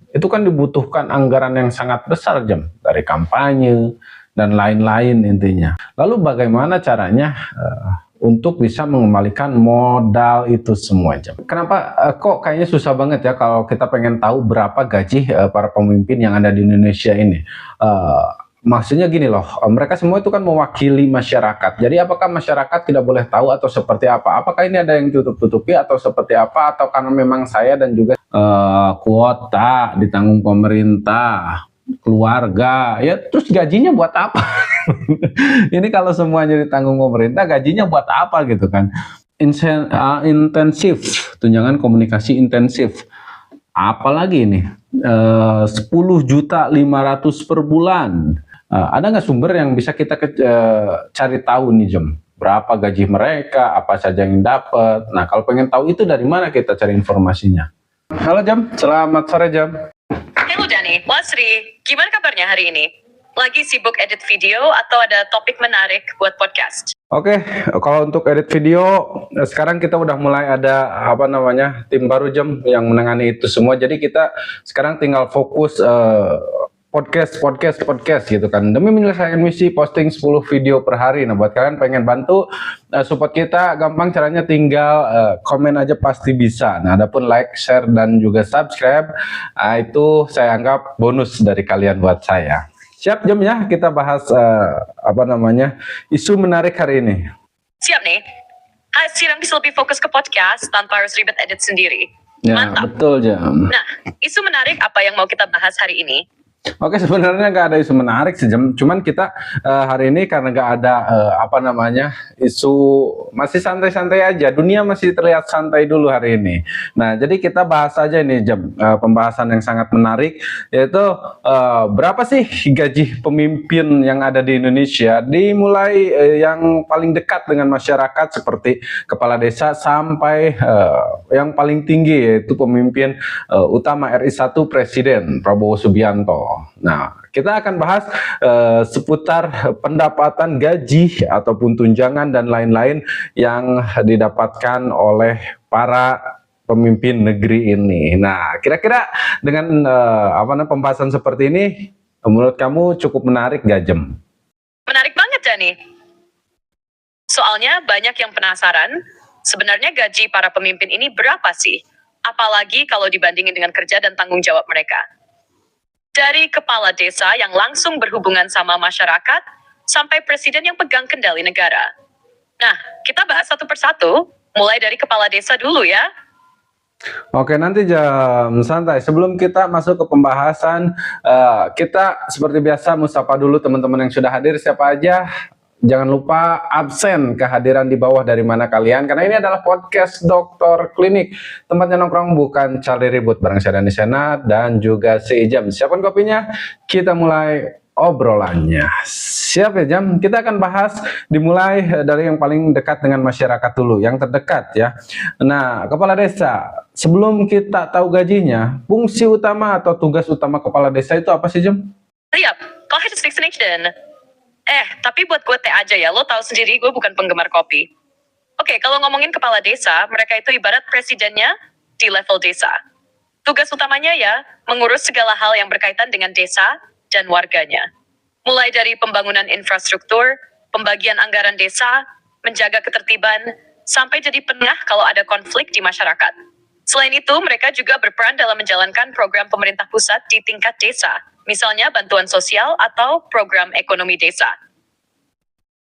itu kan dibutuhkan anggaran yang sangat besar Jam, dari kampanye dan lain-lain intinya. Lalu bagaimana caranya untuk bisa mengembalikan modal itu semua Jam? Kenapa kok kayaknya susah banget ya kalau kita pengen tahu berapa gaji para pemimpin yang ada di Indonesia ini? Maksudnya gini loh, mereka semua itu kan mewakili masyarakat. Jadi apakah masyarakat tidak boleh tahu atau seperti apa? Apakah ini ada yang tutup-tutupi atau seperti apa? Atau karena memang saya dan juga kuota ditanggung pemerintah, keluarga, ya terus gajinya buat apa? Ini kalau semuanya ditanggung pemerintah, gajinya buat apa gitu kan? Intensif, tunjangan komunikasi intensif. Apalagi ini 10.500.000 per bulan. Ada nggak sumber yang bisa kita cari tahu nih Jam? Berapa gaji mereka, apa saja yang dapat? Nah kalau pengen tahu itu dari mana kita cari informasinya? Halo Jam, selamat sore Jam. Halo Dani, Lasri, gimana kabarnya hari ini? Lagi sibuk edit video atau ada topik menarik buat podcast? Oke, kalau untuk edit video, sekarang kita udah mulai ada tim baru Jam yang menangani itu semua. Jadi kita sekarang tinggal fokus podcast gitu kan, demi menyelesaikan misi posting 10 video per hari. Nah buat kalian pengen bantu support kita, gampang caranya, tinggal komen aja pasti bisa. Nah adapun like, share dan juga subscribe, itu saya anggap bonus dari kalian buat saya. Siap Jam ya, kita bahas isu menarik hari ini. Siap nih, sekarang bisa lebih fokus ke podcast tanpa harus ribet edit sendiri. Ya, mantap. Betul Jam. Nah, isu menarik apa yang mau kita bahas hari ini? Oke, sebenarnya nggak ada isu menarik sih Jam. Cuman kita hari ini karena nggak ada isu, masih santai-santai aja. Dunia masih terlihat santai dulu hari ini. Nah, jadi kita bahas aja ini Jam, pembahasan yang sangat menarik, yaitu berapa sih gaji pemimpin yang ada di Indonesia, dimulai yang paling dekat dengan masyarakat seperti kepala desa sampai yang paling tinggi yaitu pemimpin utama RI 1 Presiden Prabowo Subianto. Nah, kita akan bahas seputar pendapatan gaji ataupun tunjangan dan lain-lain yang didapatkan oleh para pemimpin negeri ini. Nah, kira-kira dengan pembahasan seperti ini, menurut kamu cukup menarik gak Jam? Menarik banget Dani. Soalnya banyak yang penasaran, sebenarnya gaji para pemimpin ini berapa sih? Apalagi kalau dibandingin dengan kerja dan tanggung jawab mereka. Dari kepala desa yang langsung berhubungan sama masyarakat, sampai presiden yang pegang kendali negara. Nah, kita bahas satu persatu, mulai dari kepala desa dulu ya. Oke, nanti Jam, santai. Sebelum kita masuk ke pembahasan, kita seperti biasa musapa dulu teman-teman yang sudah hadir, siapa aja. Jangan lupa absen kehadiran di bawah dari mana kalian, karena ini adalah podcast Dokter Klinik, tempatnya nongkrong bukan cari ribut, bareng saya Dani Senat dan juga si Jam. Siapkan kopinya, kita mulai obrolannya. Siap ya Jam? Kita akan bahas dimulai dari yang paling dekat dengan masyarakat dulu, yang terdekat ya. Nah, kepala desa, sebelum kita tahu gajinya, fungsi utama atau tugas utama kepala desa itu apa sih Jam? Siap, go ahead and tapi buat gue teh aja ya, lo tahu sendiri gue bukan penggemar kopi. Oke, kalau ngomongin kepala desa, mereka itu ibarat presidennya di level desa. Tugas utamanya ya, mengurus segala hal yang berkaitan dengan desa dan warganya. Mulai dari pembangunan infrastruktur, pembagian anggaran desa, menjaga ketertiban, sampai jadi penengah kalau ada konflik di masyarakat. Selain itu, mereka juga berperan dalam menjalankan program pemerintah pusat di tingkat desa, misalnya bantuan sosial atau program ekonomi desa.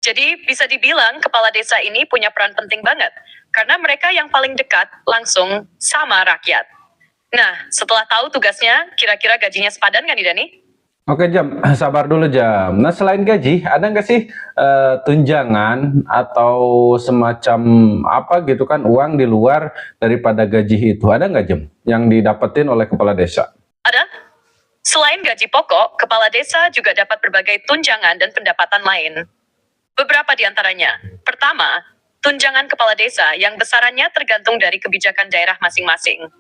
Jadi bisa dibilang kepala desa ini punya peran penting banget, karena mereka yang paling dekat langsung sama rakyat. Nah, setelah tahu tugasnya, kira-kira gajinya sepadan nggak nih Dani? Oke Jam, sabar dulu Jam. Nah selain gaji, ada nggak sih tunjangan atau semacam uang di luar daripada gaji itu? Ada nggak Jam yang didapetin oleh kepala desa? Ada. Selain gaji pokok, kepala desa juga dapat berbagai tunjangan dan pendapatan lain. Beberapa di antaranya. Pertama, tunjangan kepala desa yang besarannya tergantung dari kebijakan daerah masing-masing.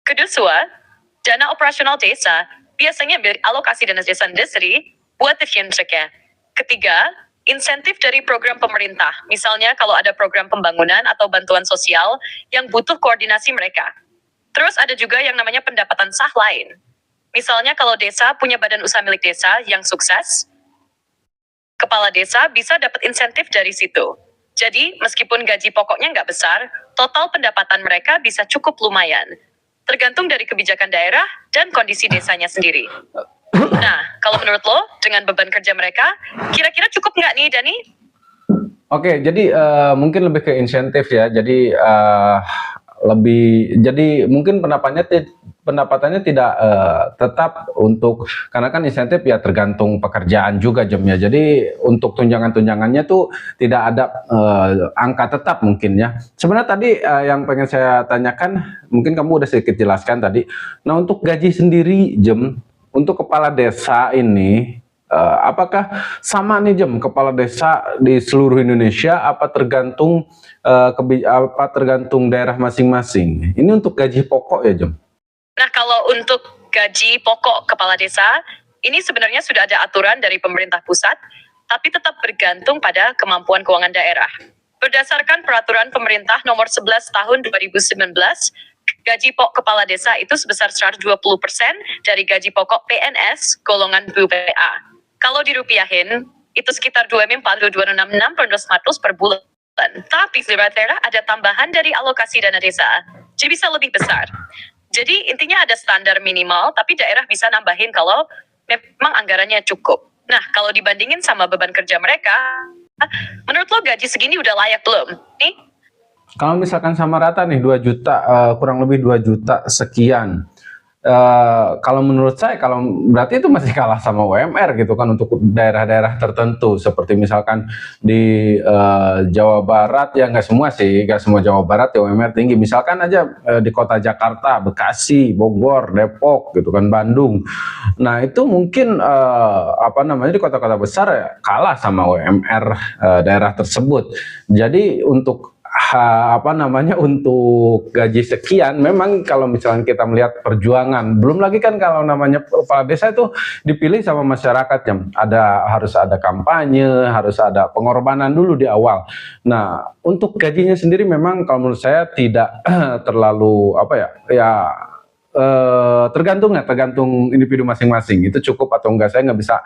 Kedua, dana operasional desa biasanya alokasi dana desa sendiri buat efisiensinya. Ketiga, insentif dari program pemerintah. Misalnya kalau ada program pembangunan atau bantuan sosial yang butuh koordinasi mereka. Terus ada juga yang namanya pendapatan sah lain. Misalnya kalau desa punya badan usaha milik desa yang sukses, kepala desa bisa dapat insentif dari situ. Jadi, meskipun gaji pokoknya nggak besar, total pendapatan mereka bisa cukup lumayan. Tergantung dari kebijakan daerah dan kondisi desanya sendiri. Nah, kalau menurut lo, dengan beban kerja mereka, kira-kira cukup nggak nih, Dani? Oke, jadi mungkin lebih ke insentif ya. Jadi jadi mungkin pendapatannya tidak tetap untuk, karena kan insentif ya tergantung pekerjaan juga jamnya. Jadi untuk tunjangan-tunjangannya tuh tidak ada angka tetap mungkin ya. Sebenarnya tadi yang pengen saya tanyakan, mungkin kamu udah sedikit jelaskan tadi. Nah, untuk gaji sendiri untuk kepala desa ini, apakah sama nih kepala desa di seluruh Indonesia, apa tergantung tergantung daerah masing-masing? Ini untuk gaji pokok ya Nah, kalau untuk gaji pokok kepala desa, ini sebenarnya sudah ada aturan dari pemerintah pusat, tapi tetap bergantung pada kemampuan keuangan daerah. Berdasarkan peraturan pemerintah nomor 11 tahun 2019, gaji pokok kepala desa itu sebesar 120% dari gaji pokok PNS golongan BPA. Kalau dirupiahin, itu sekitar 2.4266 per bulan. Tapi daerah ada tambahan dari alokasi dana desa, jadi bisa lebih besar. Jadi intinya ada standar minimal, tapi daerah bisa nambahin kalau memang anggarannya cukup. Nah, kalau dibandingin sama beban kerja mereka, menurut lo gaji segini udah layak belum? Nih? Kalau misalkan sama rata nih 2 juta, kurang lebih 2 juta sekian. Kalau menurut saya, kalau berarti itu masih kalah sama UMR gitu kan, untuk daerah-daerah tertentu seperti misalkan di Jawa Barat ya, nggak semua sih, nggak semua Jawa Barat ya UMR tinggi. Misalkan aja di kota Jakarta, Bekasi, Bogor, Depok gitu kan, Bandung. Nah itu mungkin di kota-kota besar ya, kalah sama UMR daerah tersebut. Jadi untuk untuk gaji sekian, memang kalau misalnya kita melihat perjuangan, belum lagi kan kalau namanya kepala desa itu dipilih sama masyarakat harus ada kampanye, harus ada pengorbanan dulu di awal. Nah, untuk gajinya sendiri memang kalau menurut saya tidak terlalu tergantung individu masing-masing, itu cukup atau enggak, saya nggak bisa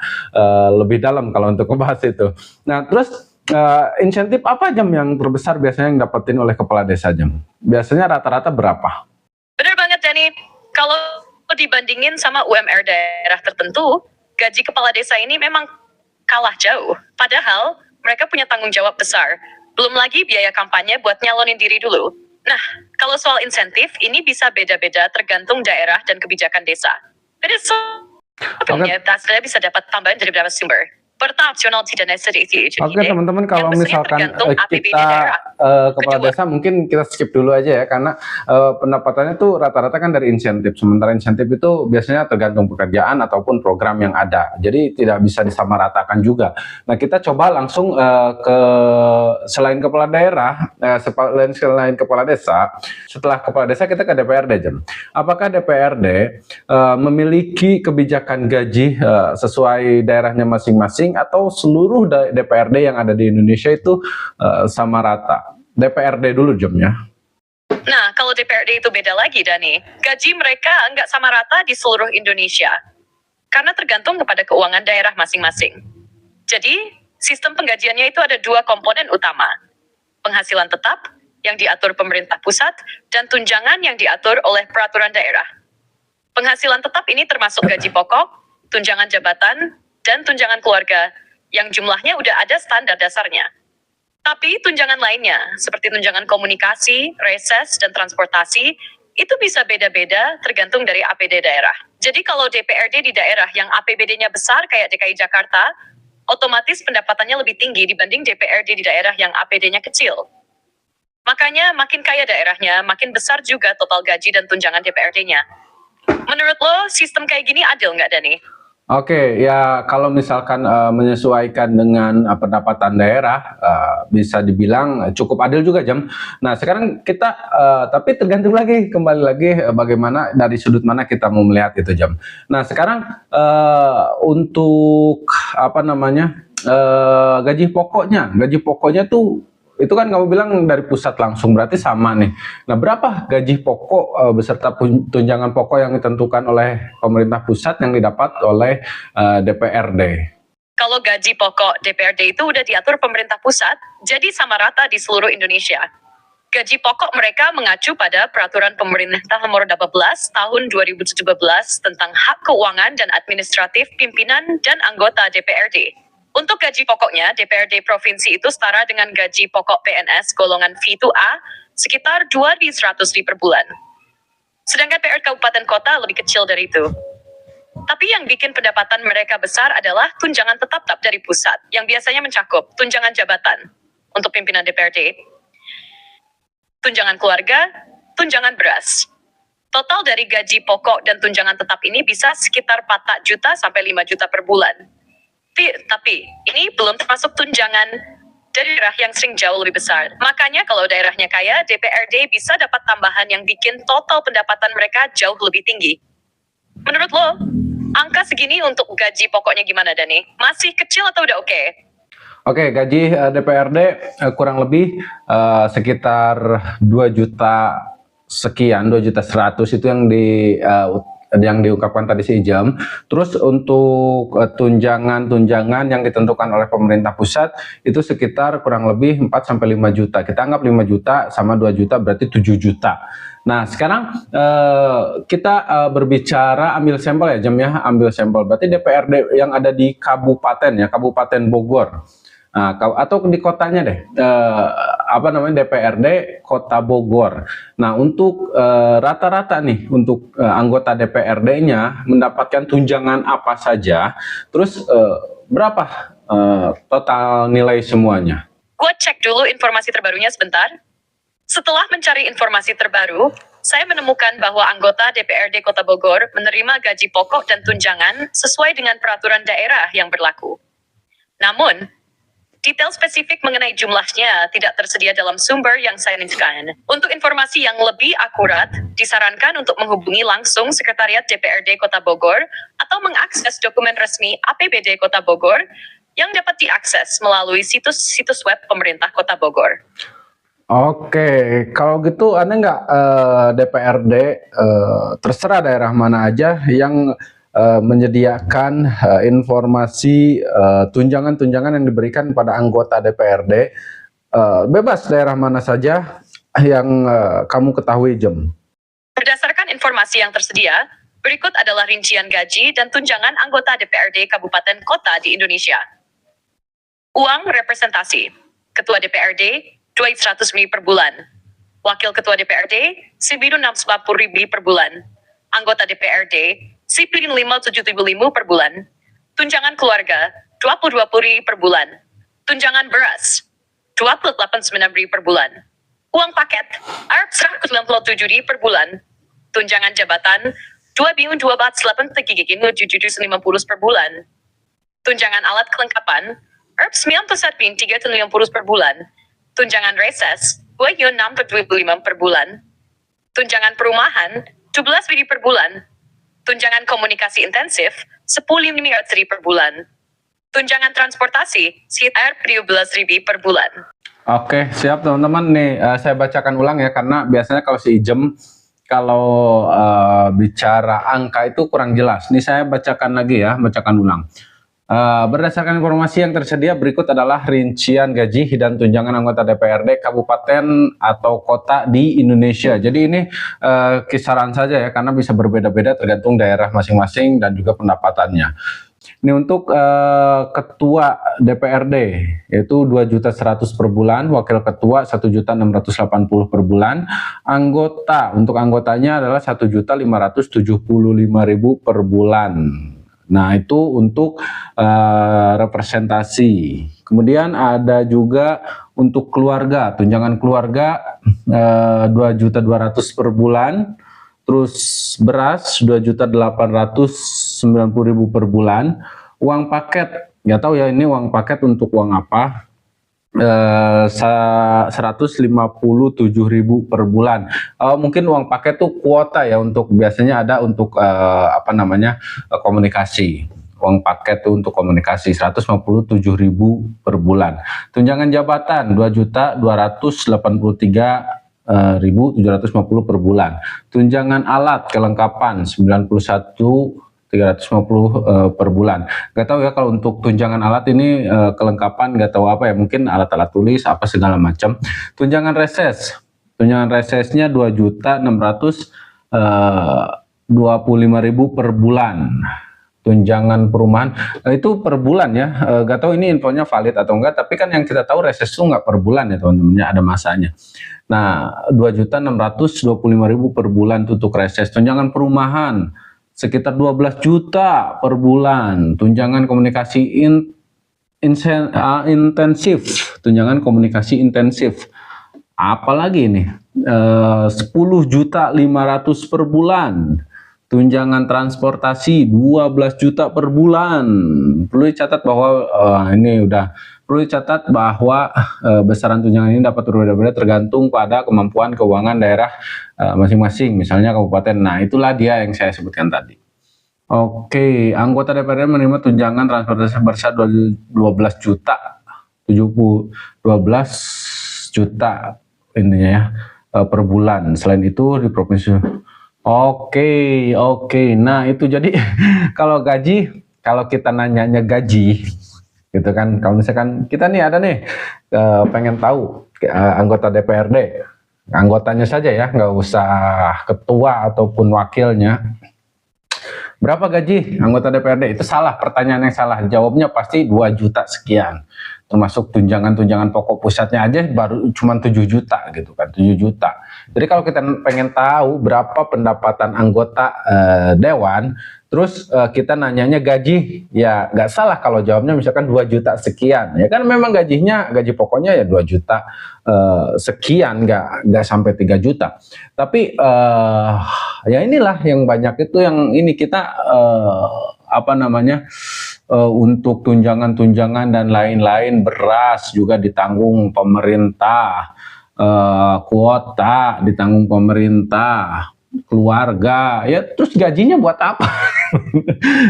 lebih dalam kalau untuk membahas itu. Nah, terus insentif apa yang terbesar biasanya yang dapetin oleh kepala desa biasanya rata-rata berapa? Bener banget Dani, kalau dibandingin sama UMR daerah tertentu, gaji kepala desa ini memang kalah jauh. Padahal mereka punya tanggung jawab besar, belum lagi biaya kampanye buat nyalonin diri dulu. Nah, kalau soal insentif, ini bisa beda-beda tergantung daerah dan kebijakan desa. Beda saya bisa dapat tambahan dari beberapa sumber. Oke teman-teman, kalau misalkan kita kepala desa mungkin kita skip dulu aja ya, karena pendapatannya tuh rata-rata kan dari insentif. Sementara insentif itu biasanya tergantung pekerjaan ataupun program yang ada, jadi tidak bisa disamaratakan juga. Nah, kita coba langsung ke selain kepala daerah, selain kepala desa, setelah kepala desa kita ke DPRD Apakah DPRD memiliki kebijakan gaji sesuai daerahnya masing-masing, atau seluruh DPRD yang ada di Indonesia itu sama rata? DPRD dulu ya. Nah, kalau DPRD itu beda lagi, Dani. Gaji mereka nggak sama rata di seluruh Indonesia, karena tergantung kepada keuangan daerah masing-masing. Jadi, sistem penggajiannya itu ada 2 komponen utama. Penghasilan tetap yang diatur pemerintah pusat, dan tunjangan yang diatur oleh peraturan daerah. Penghasilan tetap ini termasuk gaji pokok, tunjangan jabatan, dan tunjangan keluarga, yang jumlahnya udah ada standar dasarnya. Tapi tunjangan lainnya, seperti tunjangan komunikasi, reses, dan transportasi, itu bisa beda-beda tergantung dari APD daerah. Jadi kalau DPRD di daerah yang APBD-nya besar kayak DKI Jakarta, otomatis pendapatannya lebih tinggi dibanding DPRD di daerah yang APD-nya kecil. Makanya makin kaya daerahnya, makin besar juga total gaji dan tunjangan DPRD-nya. Menurut lo, sistem kayak gini adil nggak, Dani? Oke, ya kalau misalkan menyesuaikan dengan pendapatan daerah, bisa dibilang cukup adil juga Nah, sekarang kita tapi tergantung lagi, kembali lagi bagaimana dari sudut mana kita mau melihat itu Nah, sekarang untuk gaji pokoknya tuh itu kan kamu bilang dari pusat langsung, berarti sama nih. Nah, berapa gaji pokok beserta tunjangan pokok yang ditentukan oleh pemerintah pusat yang didapat oleh DPRD? Kalau gaji pokok DPRD itu udah diatur pemerintah pusat, jadi sama rata di seluruh Indonesia. Gaji pokok mereka mengacu pada Peraturan Pemerintah Nomor 12 Tahun 2017 tentang Hak Keuangan dan Administratif Pimpinan dan Anggota DPRD. Untuk gaji pokoknya, DPRD Provinsi itu setara dengan gaji pokok PNS golongan V2A sekitar 2.100.000 per bulan. Sedangkan PRD Kabupaten Kota lebih kecil dari itu. Tapi yang bikin pendapatan mereka besar adalah tunjangan tetap dari pusat, yang biasanya mencakup tunjangan jabatan untuk pimpinan DPRD, tunjangan keluarga, tunjangan beras. Total dari gaji pokok dan tunjangan tetap ini bisa sekitar 4 juta sampai 5 juta per bulan. Tapi ini belum termasuk tunjangan dari daerah yang sering jauh lebih besar. Makanya kalau daerahnya kaya, DPRD bisa dapat tambahan yang bikin total pendapatan mereka jauh lebih tinggi. Menurut lo, angka segini untuk gaji pokoknya gimana, Dani? Masih kecil atau udah oke? Oke, gaji DPRD kurang lebih sekitar 2 juta sekian, 2.100.000 itu yang diungkapkan tadi si Ijam. Terus untuk tunjangan yang ditentukan oleh pemerintah pusat itu sekitar kurang lebih 4 sampai 5 juta. Kita anggap 5 juta sama 2 juta berarti 7 juta. Nah, sekarang kita berbicara ambil sampel ya, Jam ya, ambil sampel. Berarti DPRD yang ada di kabupaten ya, Kabupaten Bogor. Nah, atau di kotanya deh, DPRD Kota Bogor. Nah, untuk rata-rata nih, untuk anggota DPRD-nya mendapatkan tunjangan apa saja, terus berapa total nilai semuanya? Gue cek dulu informasi terbarunya sebentar. Setelah mencari informasi terbaru, saya menemukan bahwa anggota DPRD Kota Bogor menerima gaji pokok dan tunjangan sesuai dengan peraturan daerah yang berlaku. Namun, detail spesifik mengenai jumlahnya tidak tersedia dalam sumber yang saya linkskan. Untuk informasi yang lebih akurat, disarankan untuk menghubungi langsung Sekretariat DPRD Kota Bogor atau mengakses dokumen resmi APBD Kota Bogor yang dapat diakses melalui situs web pemerintah Kota Bogor. Oke, kalau gitu ada nggak DPRD terserah daerah mana aja yang menyediakan informasi tunjangan-tunjangan yang diberikan pada anggota DPRD, bebas daerah mana saja yang kamu ketahui, Jem. Berdasarkan informasi yang tersedia, berikut adalah rincian gaji dan tunjangan anggota DPRD Kabupaten Kota di Indonesia. Uang representasi, Ketua DPRD 200.000 per bulan, Wakil Ketua DPRD 1.640.000 per bulan, anggota DPRD sipil 575.000 per bulan, tunjangan keluarga 20.000 per bulan, tunjangan beras 28.900 per bulan, uang paket Arab 197.000 per bulan, tunjangan jabatan 2.248.750 per bulan, tunjangan alat kelengkapan Arab 91.350 per bulan, tunjangan reses 2.625 per bulan, tunjangan perumahan 12.000 per bulan, tunjangan komunikasi intensif 10.500 per bulan, tunjangan transportasi sekitar 12.000 per bulan. Oke, siap teman-teman nih, saya bacakan ulang ya, karena biasanya kalau si Ijem kalau bicara angka itu kurang jelas. Nih saya bacakan lagi ya, bacakan ulang. Berdasarkan informasi yang tersedia, berikut adalah rincian gaji dan tunjangan anggota DPRD kabupaten atau kota di Indonesia. Jadi ini kisaran saja ya, karena bisa berbeda-beda tergantung daerah masing-masing dan juga pendapatannya. Ini untuk ketua DPRD yaitu 2.100.000 per bulan, wakil ketua 1.680.000 per bulan, anggota untuk anggotanya adalah 1.575.000 per bulan. Nah, itu untuk representasi. Kemudian ada juga untuk keluarga, tunjangan keluarga 2.200.000 per bulan. Terus beras 2.890.000 per bulan. Uang paket, nggak tahu ya ini uang paket untuk uang apa. 157.000 per bulan. Mungkin uang paket tuh kuota ya, untuk biasanya ada untuk komunikasi. uang paket tuh untuk komunikasi 157.000 per bulan. Tunjangan jabatan 2.283.750 per bulan. Tunjangan alat kelengkapan 91.350 per bulan. Gak tahu ya kalau untuk tunjangan alat ini kelengkapan gak tahu apa ya, mungkin alat-alat tulis apa segala macam. Tunjangan reses. Tunjangan resesnya 2.625.000 per bulan. Tunjangan perumahan itu per bulan ya, gak tahu ini infonya valid atau enggak, tapi kan yang kita tahu reses itu nggak per bulan ya teman-teman, ada masanya. Nah 2.625.000 per bulan untuk reses. Tunjangan perumahan sekitar 12 juta per bulan. Tunjangan komunikasi intensif, tunjangan komunikasi intensif. Apalagi ini 10.500.000 per bulan. Tunjangan transportasi 12 juta per bulan. Perlu dicatat bahwa besaran tunjangan ini dapat berbeda-beda tergantung pada kemampuan keuangan daerah masing-masing, misalnya kabupaten. Nah, itulah dia yang saya sebutkan tadi. Oke, anggota DPR menerima tunjangan transportasi sebesar 12 juta 12 juta intinya ya per bulan. Selain itu di provinsi. Oke. Nah, itu jadi kalau gaji, kalau kita nanyanya gaji gitu kan, kalau misalkan kita nih ada nih pengen tahu anggota DPRD, anggotanya saja ya, nggak usah ketua ataupun wakilnya, berapa gaji anggota DPRD? Itu salah, pertanyaan yang salah. Jawabnya pasti 2 juta sekian. Termasuk tunjangan pokok pusatnya aja baru cuma 7 juta gitu kan, 7 juta. Jadi kalau kita pengen tahu berapa pendapatan anggota dewan, terus kita nanyanya gaji, ya nggak salah kalau jawabnya misalkan 2 juta sekian. Ya kan memang gaji pokoknya ya 2 juta sekian, nggak sampai 3 juta. Tapi ya inilah yang banyak itu yang ini kita untuk tunjangan dan lain-lain, beras juga ditanggung pemerintah, kuota ditanggung pemerintah, keluarga, ya terus gajinya buat apa?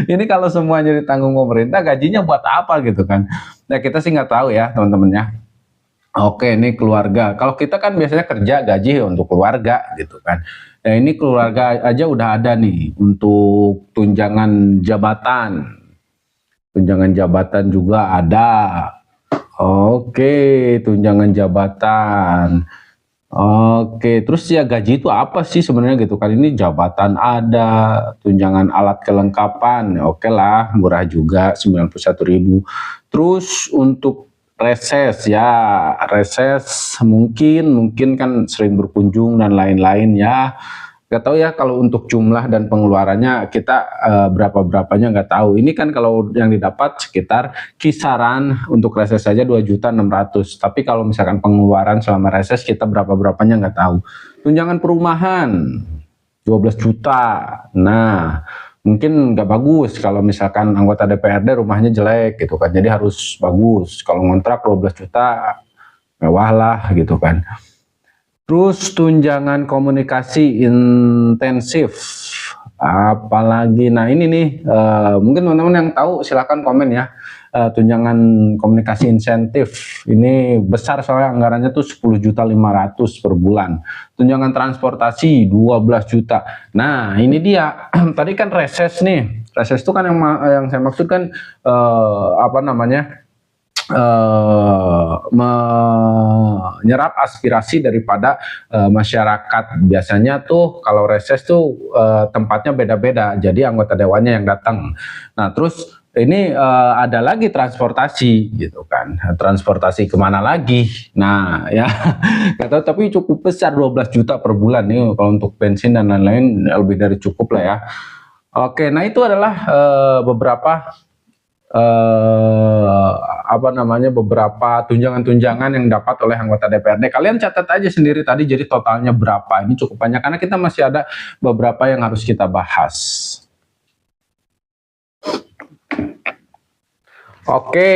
Ini kalau semuanya ditanggung pemerintah, gajinya buat apa gitu kan? Nah kita sih nggak tahu ya teman-teman ya. Oke, ini keluarga. Kalau kita kan biasanya kerja gaji untuk keluarga gitu kan. Nah ini keluarga aja udah ada nih untuk tunjangan jabatan. Tunjangan jabatan juga ada. Oke, tunjangan jabatan. Oke, terus ya gaji itu apa sih sebenarnya gitu kan? Ini jabatan ada, tunjangan alat kelengkapan, oke lah, murah juga 91.000. Terus untuk reses ya, reses mungkin kan sering berkunjung dan lain-lain ya. Gak tahu ya kalau untuk jumlah dan pengeluarannya kita berapanya nggak tahu. Ini kan kalau yang didapat sekitar kisaran untuk reses saja 2.600.000. Tapi kalau misalkan pengeluaran selama reses kita berapanya nggak tahu. Tunjangan perumahan 12 juta. Nah mungkin nggak bagus kalau misalkan anggota DPRD rumahnya jelek gitu kan. Jadi harus bagus. Kalau ngontrak 12 juta mewah lah gitu kan. Terus tunjangan komunikasi intensif, apalagi, nah ini nih mungkin teman-teman yang tahu silahkan komen ya. Tunjangan komunikasi insentif ini besar soalnya anggarannya tuh 10.500.000 per bulan. Tunjangan transportasi 12 juta. Nah ini dia tadi kan reses nih, reses itu kan yang saya maksud kan menyerap aspirasi daripada masyarakat. Biasanya tuh kalau reses tuh tempatnya beda-beda, jadi anggota dewannya yang datang. Nah terus ini ada lagi transportasi gitu kan, transportasi kemana lagi? Nah ya nggak tahu, tapi cukup besar 12 juta per bulan nih kalau untuk bensin dan lain-lain, lebih dari cukup lah ya. Oke, nah itu adalah beberapa beberapa tunjangan-tunjangan yang dapat oleh anggota DPRD. Kalian catat aja sendiri tadi jadi totalnya berapa. Ini cukup banyak karena kita masih ada beberapa yang harus kita bahas. Oke,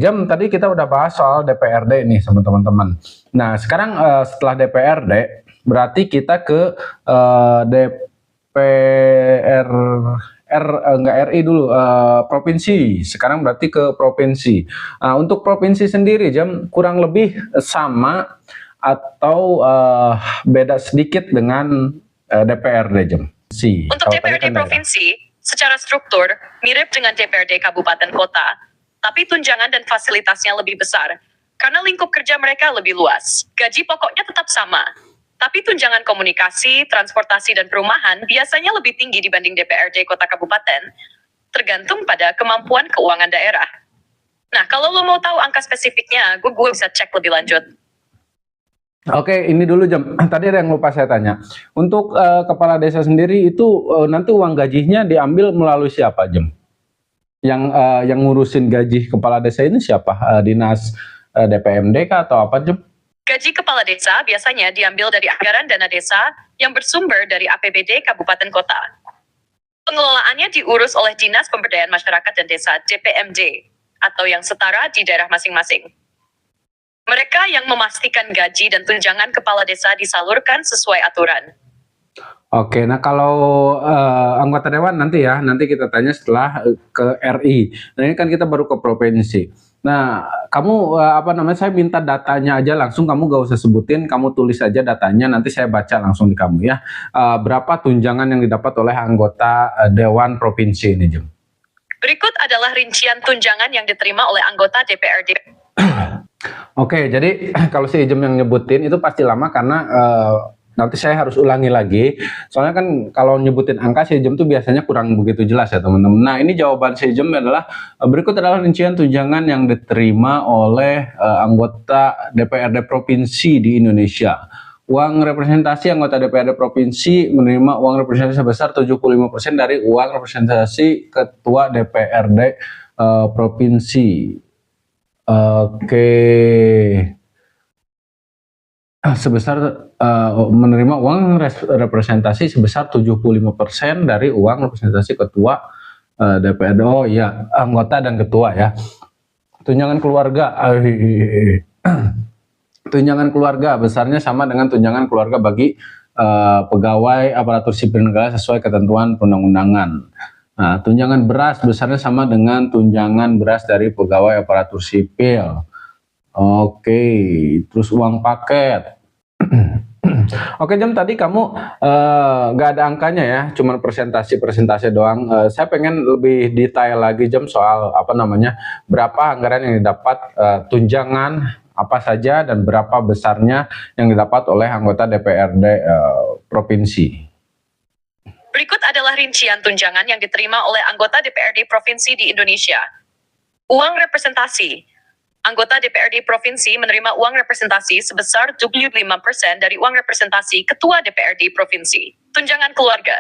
Jam tadi kita udah bahas soal DPRD nih sama teman-teman. Nah sekarang setelah DPRD berarti kita ke DPR enggak RI dulu, provinsi. Sekarang berarti ke provinsi. Untuk provinsi sendiri jam kurang lebih sama atau beda sedikit dengan DPRD jam. Untuk Kalau tadi DPRD kan daerah. provinsi, secara struktur mirip dengan DPRD kabupaten kota, tapi tunjangan dan fasilitasnya lebih besar karena lingkup kerja mereka lebih luas. Gaji pokoknya tetap sama, tapi tunjangan komunikasi, transportasi, dan perumahan biasanya lebih tinggi dibanding DPRD kota kabupaten, tergantung pada kemampuan keuangan daerah. Nah, kalau lo mau tahu angka spesifiknya, gue bisa cek lebih lanjut. Oke, ini dulu jam. Tadi ada yang lupa saya tanya. Untuk kepala desa sendiri itu nanti uang gajinya diambil melalui siapa jam? Yang ngurusin gaji kepala desa ini siapa? Dinas DPMD kah atau apa jam? Gaji kepala desa biasanya diambil dari anggaran dana desa yang bersumber dari APBD kabupaten kota. Pengelolaannya diurus oleh Dinas Pemberdayaan Masyarakat dan Desa DPMD atau yang setara di daerah masing-masing. Mereka yang memastikan gaji dan tunjangan kepala desa disalurkan sesuai aturan. Oke, nah kalau anggota dewan nanti ya, nanti kita tanya setelah ke RI. Nah ini kan kita baru ke provinsi. Nah, kamu saya minta datanya aja langsung, kamu gak usah sebutin, kamu tulis aja datanya, nanti saya baca langsung di kamu ya. Berapa tunjangan yang didapat oleh anggota dewan provinsi ini, Jum? Berikut adalah rincian tunjangan yang diterima oleh anggota DPRD. Oke, jadi kalau si Ijem yang nyebutin itu pasti lama karena nanti saya harus ulangi lagi. Soalnya kan kalau nyebutin angka si Ijem tuh biasanya kurang begitu jelas ya teman-teman. Nah ini jawaban si Ijem adalah berikut adalah rincian tunjangan yang diterima oleh anggota DPRD provinsi di Indonesia. Uang representasi anggota DPRD provinsi menerima uang representasi sebesar 75% dari uang representasi ketua DPRD provinsi. Oke, sebesar menerima uang representasi sebesar 75% dari uang representasi ketua DPRD. Oh iya, anggota dan ketua ya. Tunjangan keluarga. Tunjangan keluarga besarnya sama dengan tunjangan keluarga bagi pegawai aparatur sipil negara sesuai ketentuan perundang-undangan. Nah, tunjangan beras besarnya sama dengan tunjangan beras dari pegawai aparatur sipil. Oke, terus uang paket. Oke, Jam, tadi kamu nggak ada angkanya ya, cuman presentasi doang. Saya pengen lebih detail lagi, Jam, soal berapa anggaran yang didapat tunjangan apa saja dan berapa besarnya yang didapat oleh anggota DPRD provinsi. Berikut adalah rincian tunjangan yang diterima oleh anggota DPRD provinsi di Indonesia. Uang representasi. Anggota DPRD provinsi menerima uang representasi sebesar 75% dari uang representasi ketua DPRD provinsi. Tunjangan keluarga.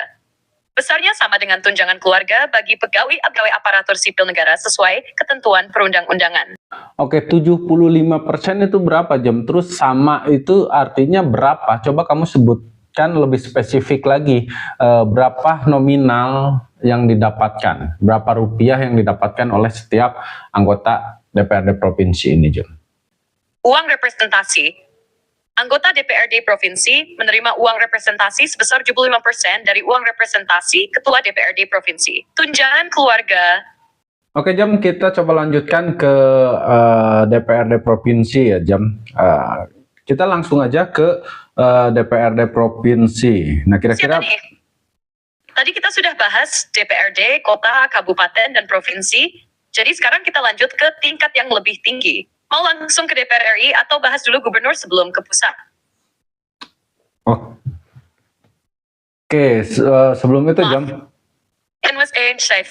Besarnya sama dengan tunjangan keluarga bagi pegawai aparatur sipil negara sesuai ketentuan perundang-undangan. Oke, 75% itu berapa, Jam? Terus sama itu artinya berapa? Coba kamu sebutkan lebih spesifik lagi, berapa nominal yang didapatkan, berapa rupiah yang didapatkan oleh setiap anggota DPRD provinsi ini, Jun? Uang representasi. Anggota DPRD provinsi menerima uang representasi sebesar 75% dari uang representasi ketua DPRD provinsi. Tunjangan keluarga. Oke, Jam, kita coba lanjutkan ke DPRD provinsi ya, Jam. Kita langsung aja ke DPRD provinsi. Nah, kira-kira tadi kita sudah bahas DPRD, kota, kabupaten, dan provinsi. Jadi sekarang kita lanjut ke tingkat yang lebih tinggi. Mau langsung ke DPR RI atau bahas dulu gubernur sebelum ke pusat? Oke, sebelum itu, Jam.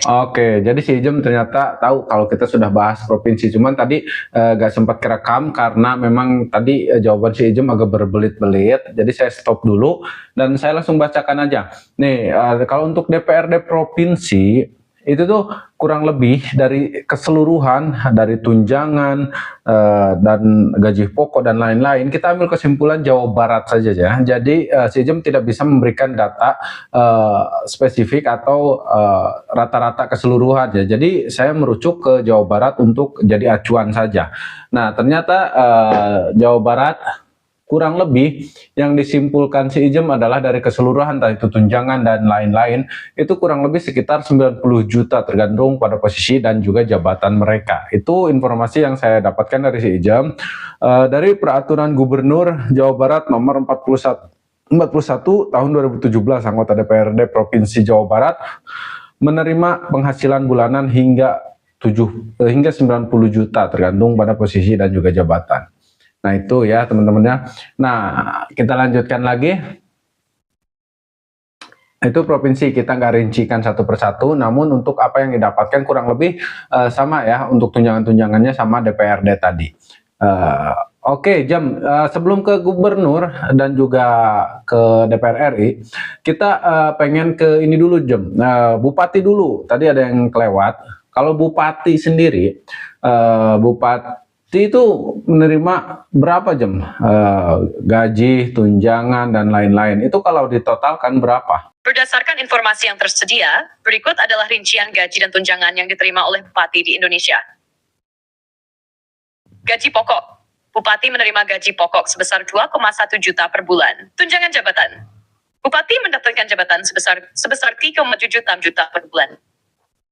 Oke, jadi si Jem ternyata tahu kalau kita sudah bahas provinsi. Cuman tadi gak sempat kerekam karena memang tadi jawaban si Jem agak berbelit-belit. Jadi saya stop dulu dan saya langsung bacakan aja. Nih, kalau untuk DPRD provinsi itu tuh kurang lebih dari keseluruhan dari tunjangan dan gaji pokok dan lain-lain, kita ambil kesimpulan Jawa Barat saja ya. Jadi si Jem tidak bisa memberikan data spesifik atau rata-rata keseluruhan ya. Jadi saya merujuk ke Jawa Barat untuk jadi acuan saja. Nah ternyata Jawa Barat kurang lebih yang disimpulkan si Ijem adalah dari keseluruhan entah itu tunjangan dan lain-lain itu kurang lebih sekitar 90 juta tergantung pada posisi dan juga jabatan mereka. Itu informasi yang saya dapatkan dari si Ijem. Dari peraturan Gubernur Jawa Barat nomor 41 tahun 2017, anggota DPRD Provinsi Jawa Barat menerima penghasilan bulanan hingga 90 juta tergantung pada posisi dan juga jabatan. Nah itu ya teman-temannya. Nah kita lanjutkan lagi. Itu provinsi kita nggak rincikan satu persatu, namun untuk apa yang didapatkan kurang lebih sama ya untuk tunjangan-tunjangannya sama DPRD tadi. Oke, Jam, sebelum ke gubernur dan juga ke DPR RI, kita pengen ke ini dulu, Jam. Bupati dulu. Tadi ada yang kelewat. Kalau bupati sendiri, bupati itu menerima berapa, Jam? Gaji, tunjangan, dan lain-lain. Itu kalau ditotalkan berapa? Berdasarkan informasi yang tersedia, berikut adalah rincian gaji dan tunjangan yang diterima oleh bupati di Indonesia. Gaji pokok. Bupati menerima gaji pokok sebesar 2,1 juta per bulan. Tunjangan jabatan. Bupati mendapatkan jabatan sebesar 3,7 juta per bulan.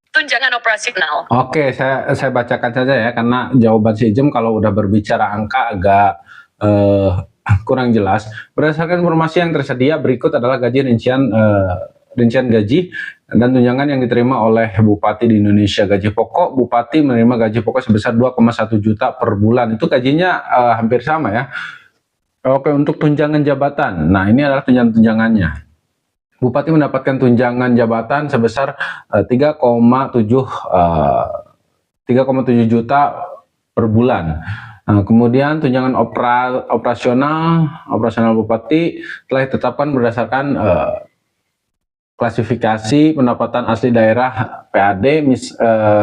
Tunjangan operasional. Oke, saya bacakan saja ya, karena jawaban si Ijem kalau udah berbicara angka agak kurang jelas. Berdasarkan informasi yang tersedia, berikut adalah rincian gaji dan tunjangan yang diterima oleh bupati di Indonesia. Gaji pokok, bupati menerima gaji pokok sebesar 2,1 juta per bulan. Itu gajinya hampir sama ya. Oke, untuk tunjangan jabatan. Nah, ini adalah tunjangannya. Bupati mendapatkan tunjangan jabatan sebesar 3,7 juta per bulan. Nah, kemudian tunjangan operasional bupati telah ditetapkan berdasarkan klasifikasi pendapatan asli daerah PAD.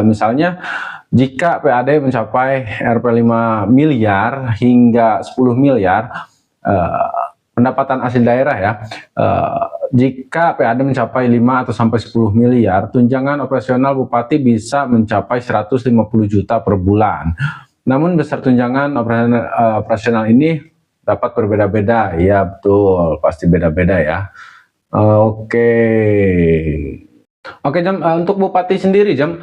Misalnya jika PAD mencapai Rp 5 miliar hingga 10 miliar pendapatan asli daerah ya, jika PAD mencapai 5 atau sampai 10 miliar, tunjangan operasional bupati bisa mencapai 150 juta per bulan. Namun besar tunjangan operasional ini dapat berbeda-beda. Ya betul, pasti beda-beda ya. Oke, Jam, untuk bupati sendiri, Jam,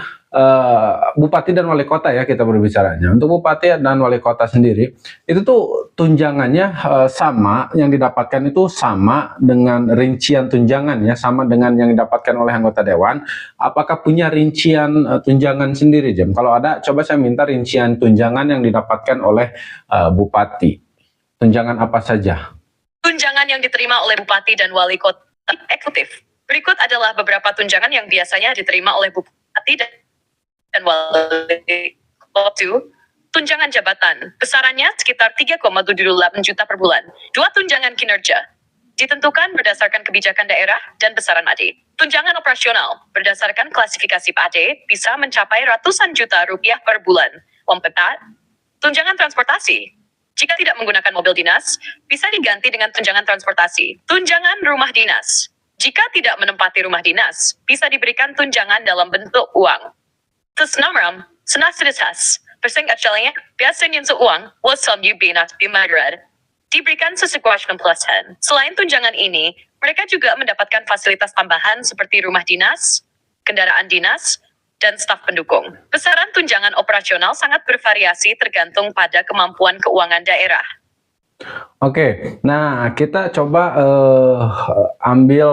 bupati dan wali kota ya kita berbicaranya. Untuk bupati dan wali kota sendiri, itu tuh tunjangannya sama, yang didapatkan itu sama dengan rincian tunjangannya, sama dengan yang didapatkan oleh anggota dewan. Apakah punya rincian tunjangan sendiri, Jam? Kalau ada, coba saya minta rincian tunjangan yang didapatkan oleh bupati. Tunjangan apa saja? Tunjangan yang diterima oleh bupati dan wali kota eksekutif. Berikut adalah beberapa tunjangan yang biasanya diterima oleh bupati dan wali kota. Tunjangan jabatan, besarannya sekitar 3,78 juta per bulan. 2 tunjangan kinerja, ditentukan berdasarkan kebijakan daerah dan besaran AD. Tunjangan operasional, berdasarkan klasifikasi PAD, bisa mencapai ratusan juta rupiah per bulan. Lompat. Tunjangan transportasi, jika tidak menggunakan mobil dinas, bisa diganti dengan tunjangan transportasi. Tunjangan rumah dinas, jika tidak menempati rumah dinas, bisa diberikan tunjangan dalam bentuk uang. Tersenamram, senasiditas, persengatjalanya, biasanya uang, wasam binat bimagrad, diberikan sesuai pelajaran. Selain tunjangan ini, mereka juga mendapatkan fasilitas tambahan seperti rumah dinas, kendaraan dinas, dan staf pendukung. Besaran tunjangan operasional sangat bervariasi tergantung pada kemampuan keuangan daerah. Oke, nah kita coba ambil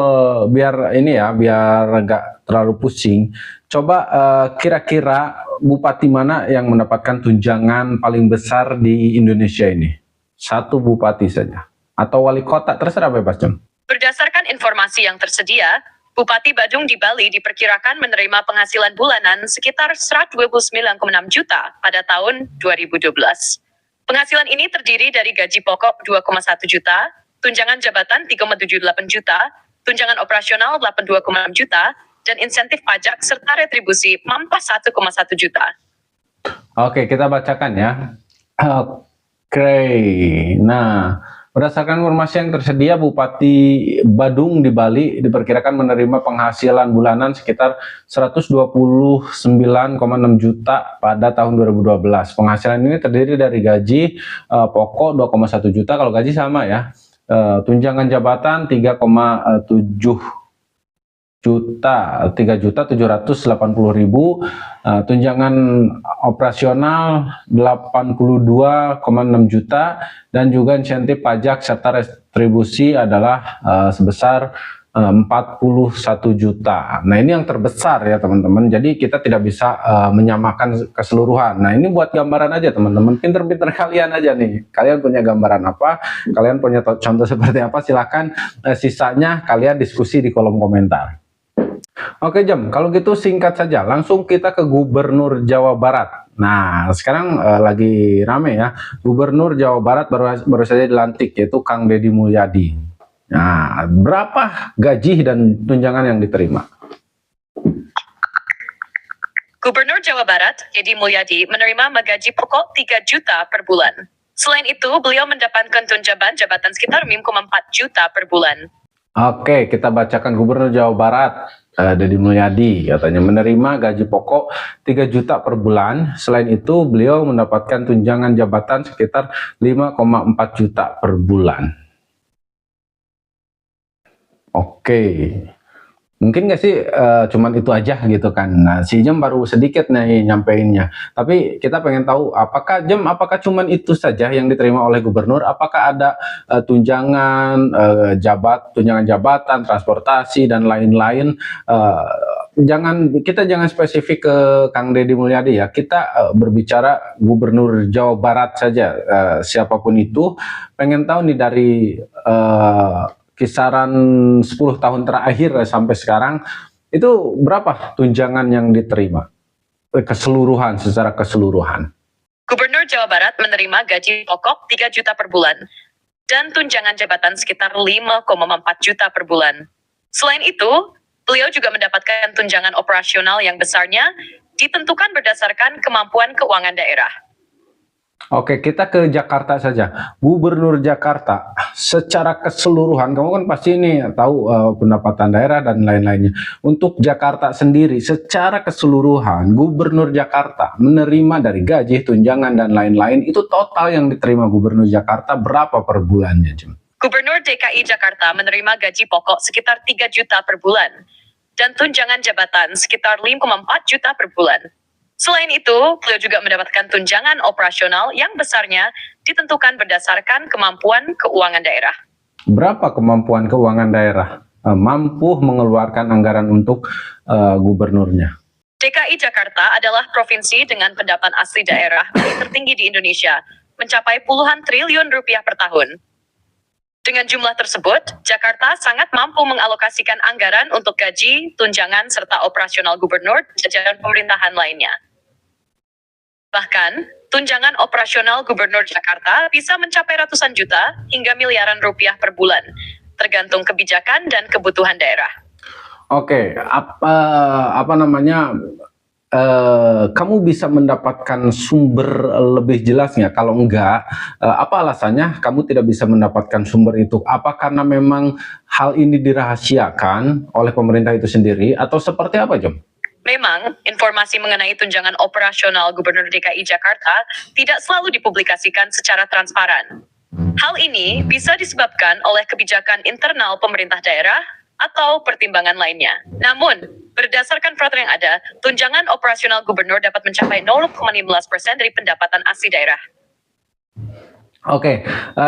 biar ini ya, biar nggak terlalu pusing. Coba kira-kira bupati mana yang mendapatkan tunjangan paling besar di Indonesia ini? Satu bupati saja, atau wali kota, terserah bebas, Jam. Berdasarkan informasi yang tersedia, Bupati Badung di Bali diperkirakan menerima penghasilan bulanan sekitar 129,6 juta pada tahun 2012. Penghasilan ini terdiri dari gaji pokok 2,1 juta, tunjangan jabatan 3,78 juta, tunjangan operasional 82,6 juta, dan insentif pajak serta retribusi mampas 1,1 juta. Oke, kita bacakan ya. Oke, nah Berdasarkan informasi yang tersedia, Bupati Badung di Bali diperkirakan menerima penghasilan bulanan sekitar 129,6 juta pada tahun 2012. Penghasilan ini terdiri dari gaji pokok 2,1 juta, kalau gaji sama ya. Tunjangan jabatan 3,7 juta, 3.780.000, tunjangan operasional 82,6 juta, dan juga insentif pajak serta retribusi adalah sebesar 41 juta. Nah, ini yang terbesar ya teman-teman. Jadi kita tidak bisa menyamakan keseluruhan. Nah, ini buat gambaran aja teman-teman. Pinter-pinter kalian aja nih. Kalian punya gambaran apa? Kalian punya contoh seperti apa? Silahkan sisanya kalian diskusi di kolom komentar. Oke Jam, kalau gitu singkat saja, langsung kita ke Gubernur Jawa Barat. Nah, sekarang lagi rame ya, Gubernur Jawa Barat baru saja dilantik, yaitu Kang Deddy Mulyadi. Nah, berapa gaji dan tunjangan yang diterima? Gubernur Jawa Barat, Deddy Mulyadi, menerima gaji pokok 3 juta per bulan. Selain itu, beliau mendapatkan tunjangan jabatan sekitar 5,4 juta per bulan. Oke, kita bacakan Gubernur Jawa Barat, Deddy Mulyadi, katanya menerima gaji pokok 3 juta per bulan. Selain itu, beliau mendapatkan tunjangan jabatan sekitar 5,4 juta per bulan. Oke, mungkin nggak sih cuman itu aja gitu kan. Nah, si Jam baru sedikit nih nyampeinnya. Tapi kita pengen tahu apakah cuman itu saja yang diterima oleh gubernur? Apakah ada tunjangan tunjangan jabatan, transportasi dan lain-lain? Kita jangan spesifik ke Kang Deddy Mulyadi ya. Kita berbicara Gubernur Jawa Barat saja. Siapapun itu, pengen tahu nih dari kisaran 10 tahun terakhir sampai sekarang, itu berapa tunjangan yang diterima? Secara keseluruhan. Gubernur Jawa Barat menerima gaji pokok 3 juta per bulan, dan tunjangan jabatan sekitar 5,4 juta per bulan. Selain itu, beliau juga mendapatkan tunjangan operasional yang besarnya ditentukan berdasarkan kemampuan keuangan daerah. Oke, kita ke Jakarta saja. Gubernur Jakarta, secara keseluruhan, kamu kan pasti ini tahu pendapatan daerah dan lain-lainnya. Untuk Jakarta sendiri, secara keseluruhan, Gubernur Jakarta menerima dari gaji, tunjangan, dan lain-lain, itu total yang diterima Gubernur Jakarta berapa per bulannya, Jim? Gubernur DKI Jakarta menerima gaji pokok sekitar 3 juta per bulan, dan tunjangan jabatan sekitar 5,4 juta per bulan. Selain itu, beliau juga mendapatkan tunjangan operasional yang besarnya ditentukan berdasarkan kemampuan keuangan daerah. Berapa kemampuan keuangan daerah mampu mengeluarkan anggaran untuk gubernurnya? DKI Jakarta adalah provinsi dengan pendapatan asli daerah tertinggi di Indonesia, mencapai puluhan triliun rupiah per tahun. Dengan jumlah tersebut, Jakarta sangat mampu mengalokasikan anggaran untuk gaji, tunjangan, serta operasional gubernur dan jajaran pemerintahan lainnya. Bahkan, tunjangan operasional Gubernur Jakarta bisa mencapai ratusan juta hingga miliaran rupiah per bulan, tergantung kebijakan dan kebutuhan daerah. Oke, kamu bisa mendapatkan sumber lebih jelasnya? Kalau enggak, apa alasannya kamu tidak bisa mendapatkan sumber itu? Apa karena memang hal ini dirahasiakan oleh pemerintah itu sendiri, atau seperti apa, Jom? Memang, informasi mengenai tunjangan operasional Gubernur DKI Jakarta tidak selalu dipublikasikan secara transparan. Hal ini bisa disebabkan oleh kebijakan internal pemerintah daerah atau pertimbangan lainnya. Namun, berdasarkan peraturan yang ada, tunjangan operasional gubernur dapat mencapai 0,15% dari pendapatan asli daerah. Oke,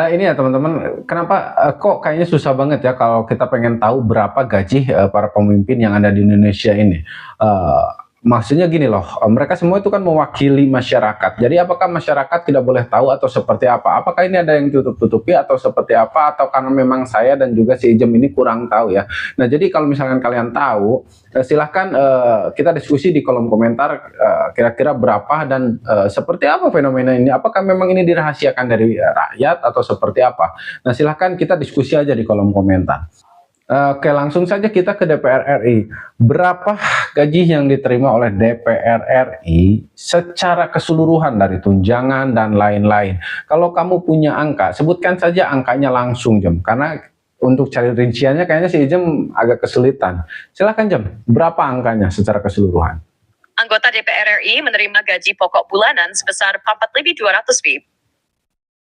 ini ya teman-teman, kenapa kok kayaknya susah banget ya kalau kita pengen tahu berapa gaji para pemimpin yang ada di Indonesia ini. Maksudnya gini loh, mereka semua itu kan mewakili masyarakat. Jadi apakah masyarakat tidak boleh tahu atau seperti apa? Apakah ini ada yang tutup-tutupi atau seperti apa? Atau karena memang saya dan juga si Ijem ini kurang tahu ya. Nah, jadi kalau misalkan kalian tahu, silahkan kita diskusi di kolom komentar kira-kira berapa dan seperti apa fenomena ini. Apakah memang ini dirahasiakan dari rakyat atau seperti apa? Nah, silahkan kita diskusi aja di kolom komentar. Oke, langsung saja kita ke DPR RI. Berapa gaji yang diterima oleh DPR RI secara keseluruhan dari tunjangan dan lain-lain? Kalau kamu punya angka, sebutkan saja angkanya langsung, Jem. Karena untuk cari rinciannya kayaknya si Jem agak kesulitan. Silahkan, Jem. Berapa angkanya secara keseluruhan? Anggota DPR RI menerima gaji pokok bulanan sebesar 4.200 WIB.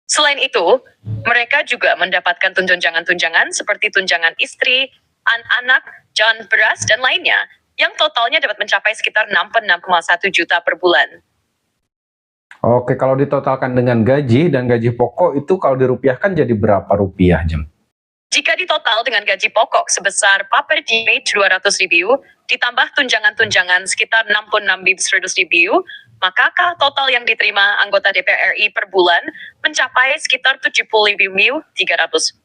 Selain itu, mereka juga mendapatkan tunjangan-tunjangan seperti tunjangan istri, anak, jangan beras, dan lainnya, yang totalnya dapat mencapai sekitar 66,1 juta per bulan. Oke, kalau ditotalkan dengan gaji dan gaji pokok itu kalau dirupiahkan jadi berapa rupiah, Jem? Jika ditotal dengan gaji pokok sebesar 4.200.000 ditambah tunjangan-tunjangan sekitar 66.100.000, maka total yang diterima anggota DPR RI per bulan mencapai sekitar 75.300.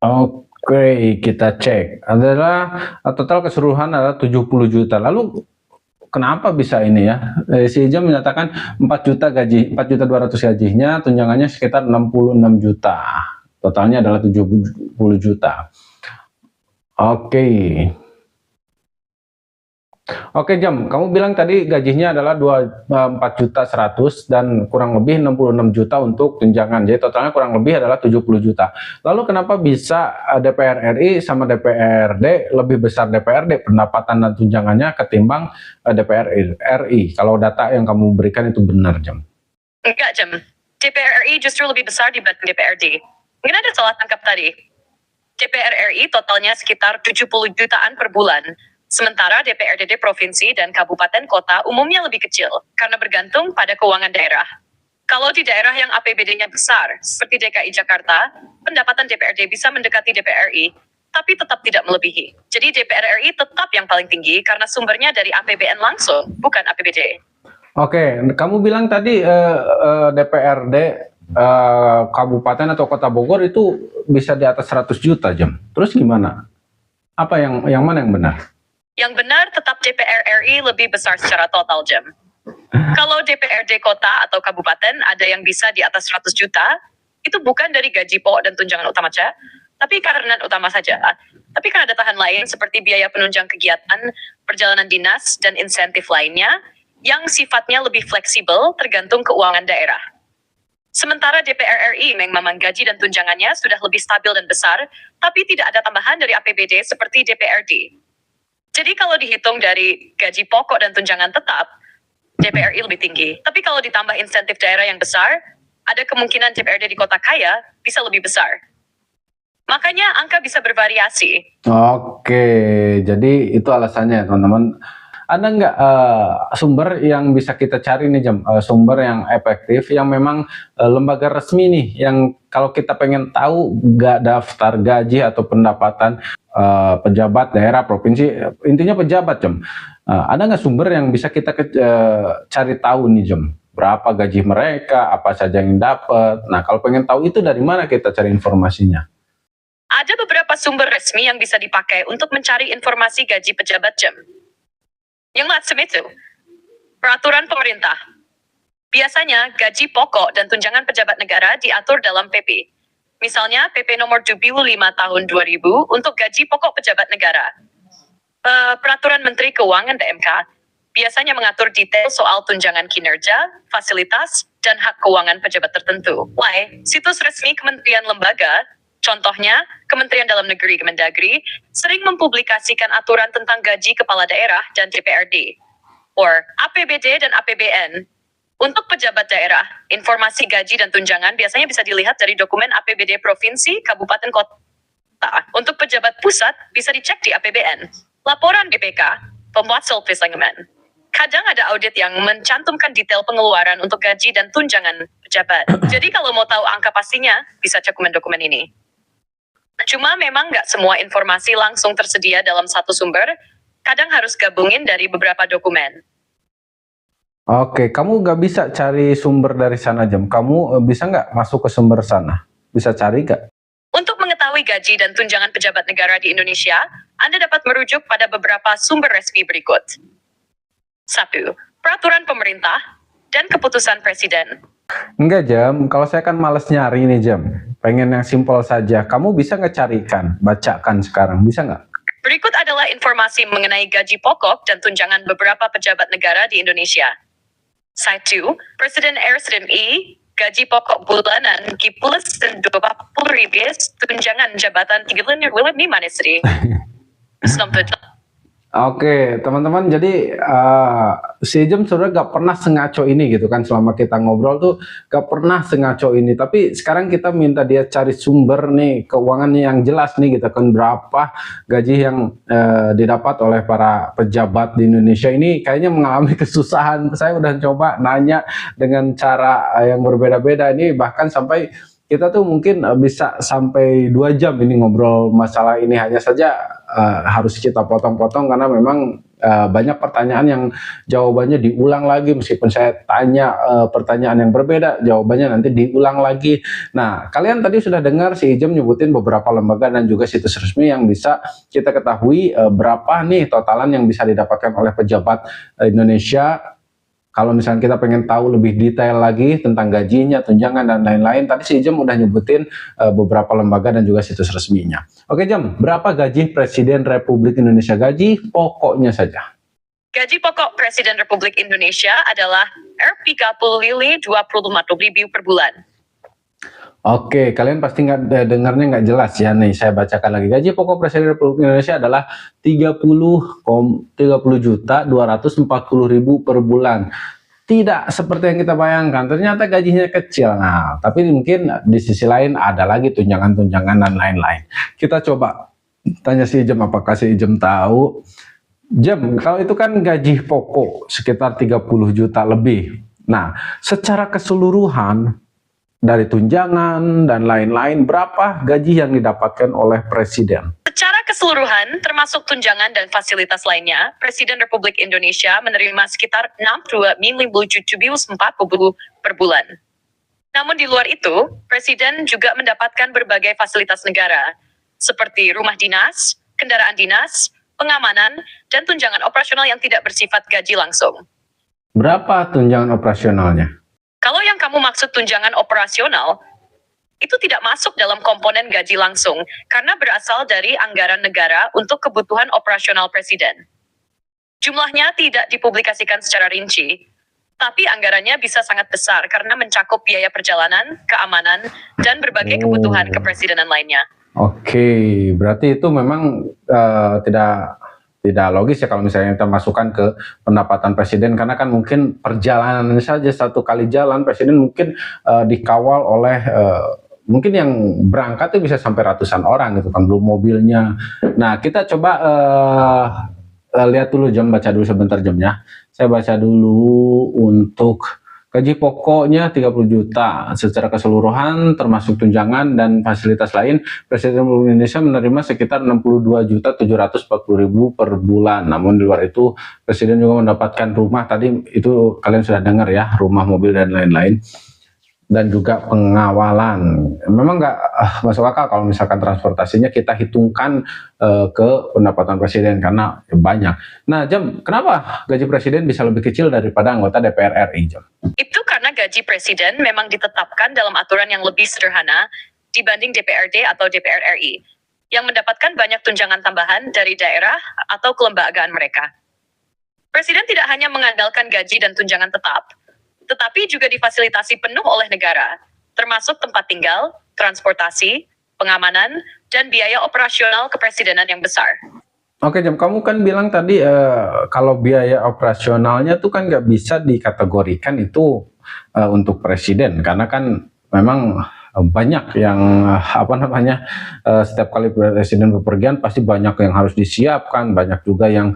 Oke, kita cek. Adalah total keseluruhan adalah 70 juta. Lalu kenapa bisa ini ya? Si Jem menyatakan 4 juta gaji, 4.200 gajinya, tunjangannya sekitar 66 juta. Totalnya adalah 70 juta. Oke. Oke, Jam, kamu bilang tadi gajinya adalah 4.100.000 dan kurang lebih 66 juta untuk tunjangan. Jadi totalnya kurang lebih adalah 70 juta. Lalu kenapa bisa DPR RI sama DPRD lebih besar DPRD pendapatan dan tunjangannya ketimbang DPR RI? Kalau data yang kamu berikan itu benar, Jam. Enggak, Jam. DPR RI justru lebih besar dibanding DPRD. Mungkin ada salah tangkap tadi. DPR RI totalnya sekitar 70 jutaan per bulan. Sementara DPRD provinsi dan kabupaten kota umumnya lebih kecil karena bergantung pada keuangan daerah. Kalau di daerah yang APBD-nya besar, seperti DKI Jakarta, pendapatan DPRD bisa mendekati DPR RI, tapi tetap tidak melebihi. Jadi DPR RI tetap yang paling tinggi karena sumbernya dari APBN langsung, bukan APBD. Oke, kamu bilang tadi DPRD kabupaten atau kota Bogor itu bisa di atas 100 juta, Jam. Terus gimana? Apa yang mana yang benar? Yang benar tetap DPR RI lebih besar secara total, Jam. Kalau DPRD kota atau kabupaten ada yang bisa di atas 100 juta, itu bukan dari gaji pokok dan tunjangan utama saja, tapi karena utama saja. Tapi kan ada tahan lain seperti biaya penunjang kegiatan, perjalanan dinas, dan insentif lainnya yang sifatnya lebih fleksibel tergantung keuangan daerah. Sementara DPR RI memang gaji dan tunjangannya sudah lebih stabil dan besar, tapi tidak ada tambahan dari APBD seperti DPRD. Jadi kalau dihitung dari gaji pokok dan tunjangan tetap, DPR RI lebih tinggi. Tapi kalau ditambah insentif daerah yang besar, ada kemungkinan DPRD di kota kaya bisa lebih besar. Makanya angka bisa bervariasi. Oke, jadi itu alasannya, teman-teman. Ada nggak sumber yang bisa kita cari nih, Jam? Sumber yang efektif, yang memang lembaga resmi nih, yang kalau kita pengen tahu nggak daftar gaji atau pendapatan pejabat daerah, provinsi, intinya pejabat, Jam. Ada nggak sumber yang bisa kita cari tahu nih, Jam? Berapa gaji mereka, apa saja yang dapat. Nah, kalau pengen tahu itu dari mana kita cari informasinya? Ada beberapa sumber resmi yang bisa dipakai untuk mencari informasi gaji pejabat, Jam. Yang macam itu, peraturan pemerintah. Biasanya gaji pokok dan tunjangan pejabat negara diatur dalam PP. Misalnya PP nomor 75 tahun 2000 untuk gaji pokok pejabat negara. Peraturan Menteri Keuangan PMK biasanya mengatur detail soal tunjangan kinerja, fasilitas, dan hak keuangan pejabat tertentu. Situs resmi kementerian lembaga, contohnya Kementerian Dalam Negeri Kemendagri, sering mempublikasikan aturan tentang gaji kepala daerah dan DPRD, or APBD dan APBN. Untuk pejabat daerah, informasi gaji dan tunjangan biasanya bisa dilihat dari dokumen APBD provinsi, kabupaten, kota. Untuk pejabat pusat, bisa dicek di APBN. Laporan BPK, Pembuatselvisanggaman. Kadang ada audit yang mencantumkan detail pengeluaran untuk gaji dan tunjangan pejabat. Jadi kalau mau tahu angka pastinya, bisa cek dokumen ini. Cuma memang nggak semua informasi langsung tersedia dalam satu sumber, kadang harus gabungin dari beberapa dokumen. Oke, kamu nggak bisa cari sumber dari sana, Jam. Kamu bisa nggak masuk ke sumber sana? Bisa cari nggak? Untuk mengetahui gaji dan tunjangan pejabat negara di Indonesia, Anda dapat merujuk pada beberapa sumber resmi berikut. 1. Peraturan pemerintah dan keputusan presiden. Enggak, Jam. Kalau saya kan males nyari nih, Jam. Pengen yang simpel saja. Kamu bisa nggak carikan, bacakan sekarang? Bisa nggak? Berikut adalah informasi mengenai gaji pokok dan tunjangan beberapa pejabat negara di Indonesia. 1. Presiden RSDMI, gaji pokok bulanan Kipulus dan 20 ribu, tunjangan jabatan 3 bulan di Manisri. Oke, teman-teman, jadi si Jem sebenarnya gak pernah sengaco ini gitu kan, selama kita ngobrol tuh gak pernah sengaco ini. Tapi sekarang kita minta dia cari sumber nih keuangan yang jelas nih gitu kan, berapa gaji yang didapat oleh para pejabat di Indonesia ini. Kayaknya mengalami kesusahan. Saya udah coba nanya dengan cara yang berbeda-beda ini, bahkan sampai kita tuh mungkin bisa sampai 2 jam ini ngobrol masalah ini. Hanya saja harus kita potong-potong karena memang banyak pertanyaan yang jawabannya diulang lagi, meskipun saya tanya pertanyaan yang berbeda, jawabannya nanti diulang lagi. Nah, kalian tadi sudah dengar si Ijem nyebutin beberapa lembaga dan juga situs resmi yang bisa kita ketahui berapa nih totalan yang bisa didapatkan oleh pejabat Indonesia. Kalau misalnya kita pengen tahu lebih detail lagi tentang gajinya, tunjangan, dan lain-lain, tadi si Jem udah nyebutin beberapa lembaga dan juga situs resminya. Oke Jem, berapa gaji Presiden Republik Indonesia? Gaji pokoknya saja. Gaji pokok Presiden Republik Indonesia adalah Rp35.025.000 per bulan. Oke, kalian pasti dengarnya nggak jelas ya. Nih, saya bacakan lagi. Gaji pokok Presiden Republik Indonesia adalah 30.240.000 per bulan. Tidak seperti yang kita bayangkan. Ternyata gajinya kecil. Nah, tapi mungkin di sisi lain ada lagi tunjangan-tunjangan dan lain-lain. Kita coba tanya si Jem, apakah si Jem tahu? Jem, kalau itu kan gaji pokok sekitar 30 juta lebih. Nah, secara keseluruhan dari tunjangan dan lain-lain, berapa gaji yang didapatkan oleh Presiden? Secara keseluruhan, termasuk tunjangan dan fasilitas lainnya, Presiden Republik Indonesia menerima sekitar 62.040 per bulan. Namun di luar itu, Presiden juga mendapatkan berbagai fasilitas negara, seperti rumah dinas, kendaraan dinas, pengamanan, dan tunjangan operasional yang tidak bersifat gaji langsung. Berapa tunjangan operasionalnya? Kalau yang kamu maksud tunjangan operasional, itu tidak masuk dalam komponen gaji langsung, karena berasal dari anggaran negara untuk kebutuhan operasional Presiden. Jumlahnya tidak dipublikasikan secara rinci, tapi anggarannya bisa sangat besar karena mencakup biaya perjalanan, keamanan, dan berbagai kebutuhan kepresidenan lainnya. Oke, berarti itu memang tidak logis ya kalau misalnya kita masukkan ke pendapatan presiden, karena kan mungkin perjalanan saja, satu kali jalan presiden mungkin dikawal oleh mungkin yang berangkat itu bisa sampai ratusan orang gitu kan, belum mobilnya. Nah, kita coba lihat dulu Jem, baca dulu sebentar Jemnya. Saya baca dulu. Untuk gaji pokoknya 30 juta secara keseluruhan termasuk tunjangan dan fasilitas lain, Presiden Republik Indonesia menerima sekitar 62.740.000 per bulan. Namun di luar itu Presiden juga mendapatkan rumah, tadi itu kalian sudah dengar ya, rumah, mobil, dan lain-lain, dan juga pengawalan. Memang nggak masuk akal kalau misalkan transportasinya kita hitungkan ke pendapatan presiden, karena banyak. Nah Jem, kenapa gaji presiden bisa lebih kecil daripada anggota DPR RI Jem? Itu karena gaji presiden memang ditetapkan dalam aturan yang lebih sederhana dibanding DPRD atau DPR RI, yang mendapatkan banyak tunjangan tambahan dari daerah atau kelembagaan mereka. Presiden tidak hanya mengandalkan gaji dan tunjangan tetap, tetapi juga difasilitasi penuh oleh negara, termasuk tempat tinggal, transportasi, pengamanan, dan biaya operasional kepresidenan yang besar. Oke Jem, kamu kan bilang tadi kalau biaya operasionalnya tuh kan nggak bisa dikategorikan itu untuk presiden, karena kan memang banyak yang setiap kali presiden bepergian pasti banyak yang harus disiapkan, banyak juga yang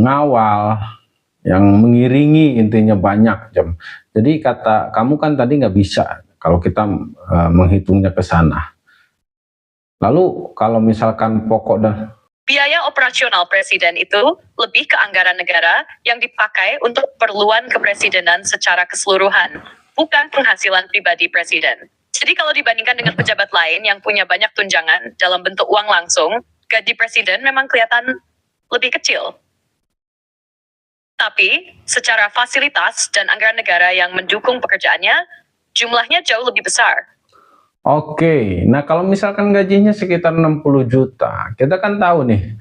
ngawal, yang mengiringi, intinya banyak Jem. Jadi kata kamu kan tadi nggak bisa kalau kita menghitungnya ke sana. Lalu kalau misalkan pokok dan biaya operasional presiden itu lebih ke anggaran negara yang dipakai untuk keperluan kepresidenan secara keseluruhan, bukan penghasilan pribadi presiden. Jadi kalau dibandingkan dengan pejabat lain yang punya banyak tunjangan dalam bentuk uang langsung, gaji presiden memang kelihatan lebih kecil. Tapi, secara fasilitas dan anggaran negara yang mendukung pekerjaannya, jumlahnya jauh lebih besar. Oke, nah kalau misalkan gajinya sekitar 60 juta, kita kan tahu nih,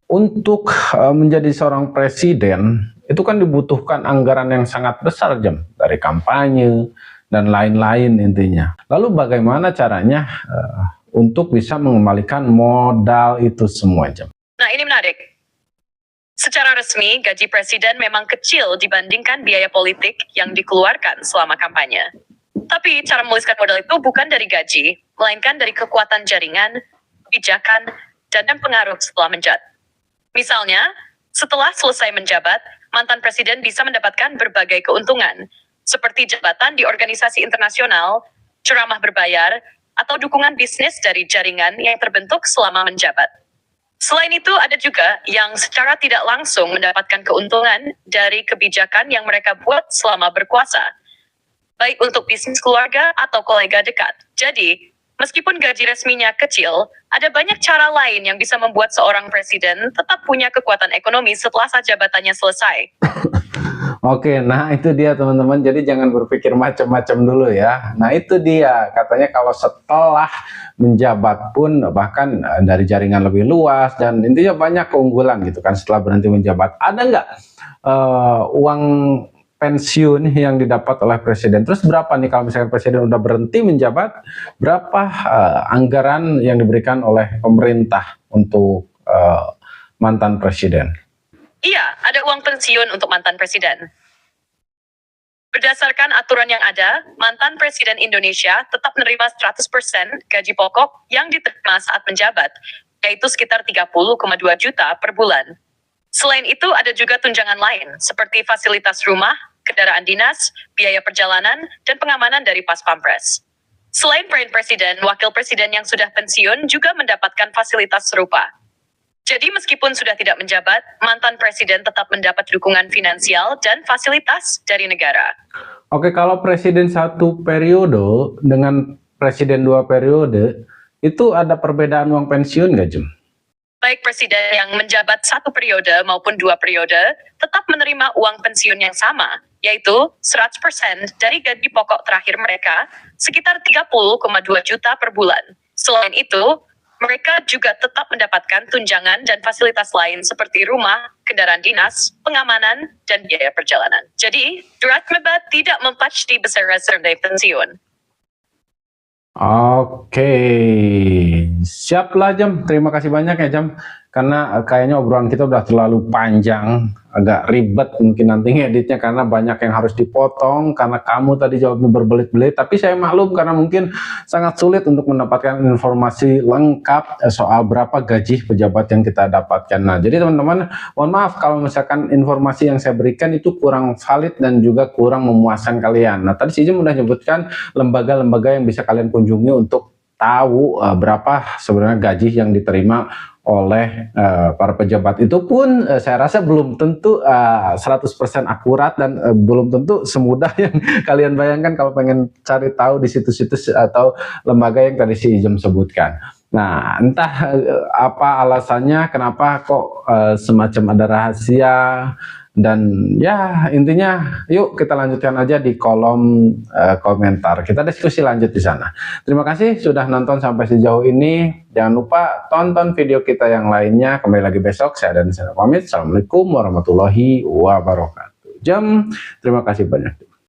untuk menjadi seorang presiden, itu kan dibutuhkan anggaran yang sangat besar Jam, dari kampanye dan lain-lain intinya. Lalu bagaimana caranya untuk bisa mengembalikan modal itu semua Jam? Nah, ini menarik. Secara resmi, gaji presiden memang kecil dibandingkan biaya politik yang dikeluarkan selama kampanye. Tapi cara memuluskan modal itu bukan dari gaji, melainkan dari kekuatan jaringan, kebijakan, dan pengaruh setelah menjabat. Misalnya, setelah selesai menjabat, mantan presiden bisa mendapatkan berbagai keuntungan, seperti jabatan di organisasi internasional, ceramah berbayar, atau dukungan bisnis dari jaringan yang terbentuk selama menjabat. Selain itu, ada juga yang secara tidak langsung mendapatkan keuntungan dari kebijakan yang mereka buat selama berkuasa, baik untuk bisnis keluarga atau kolega dekat. Jadi, meskipun gaji resminya kecil, ada banyak cara lain yang bisa membuat seorang presiden tetap punya kekuatan ekonomi setelah jabatannya selesai. Oke, nah itu dia teman-teman. Jadi jangan berpikir macam-macam dulu ya. Nah itu dia, katanya kalau setelah menjabat pun bahkan dari jaringan lebih luas dan intinya banyak keunggulan gitu kan setelah berhenti menjabat. Ada nggak uang pensiun yang didapat oleh presiden? Terus berapa nih kalau misalkan presiden udah berhenti menjabat? Berapa anggaran yang diberikan oleh pemerintah untuk mantan presiden? Iya, ada uang pensiun untuk mantan presiden. Berdasarkan aturan yang ada, mantan presiden Indonesia tetap menerima 100% gaji pokok yang diterima saat menjabat, yaitu sekitar 30,2 juta per bulan. Selain itu, ada juga tunjangan lain, seperti fasilitas rumah, kendaraan dinas, biaya perjalanan, dan pengamanan dari pas pampres. Selain presiden, wakil presiden yang sudah pensiun juga mendapatkan fasilitas serupa. Jadi meskipun sudah tidak menjabat, mantan presiden tetap mendapat dukungan finansial dan fasilitas dari negara. Oke, kalau presiden 1 periode dengan presiden 2 periode, itu ada perbedaan uang pensiun nggak, Jum? Baik presiden yang menjabat 1 periode maupun 2 periode, tetap menerima uang pensiun yang sama, yaitu 100% dari gaji pokok terakhir mereka, sekitar 30,2 juta per bulan. Selain itu, mereka juga tetap mendapatkan tunjangan dan fasilitas lain seperti rumah, kendaraan dinas, pengamanan, dan biaya perjalanan. Jadi, Durat Mebat tidak mempasti besar reserve pensiun. Oke, siaplah Jam. Terima kasih banyak ya Jam. Karena kayaknya obrolan kita udah terlalu panjang, agak ribet mungkin nanti editnya karena banyak yang harus dipotong karena kamu tadi jawabnya berbelit-belit. Tapi saya maklum karena mungkin sangat sulit untuk mendapatkan informasi lengkap soal berapa gaji pejabat yang kita dapatkan. Nah, jadi teman-teman, mohon maaf kalau misalkan informasi yang saya berikan itu kurang valid dan juga kurang memuaskan kalian. Nah, tadi si Jam udah nyebutkan lembaga-lembaga yang bisa kalian kunjungi untuk tahu berapa sebenarnya gaji yang diterima oleh para pejabat. Itu pun saya rasa belum tentu 100% akurat dan belum tentu semudah yang kalian bayangkan kalau pengen cari tahu di situs-situs atau lembaga yang tadi si Jam sebutkan. Nah, entah apa alasannya kenapa kok semacam ada rahasia. Dan ya intinya yuk kita lanjutkan aja di kolom komentar, kita diskusi lanjut di sana. Terima kasih sudah nonton sampai sejauh ini. Jangan lupa tonton video kita yang lainnya. Kembali lagi besok, saya dan saya pamit. Assalamualaikum warahmatullahi wabarakatuh. Jam, terima kasih banyak.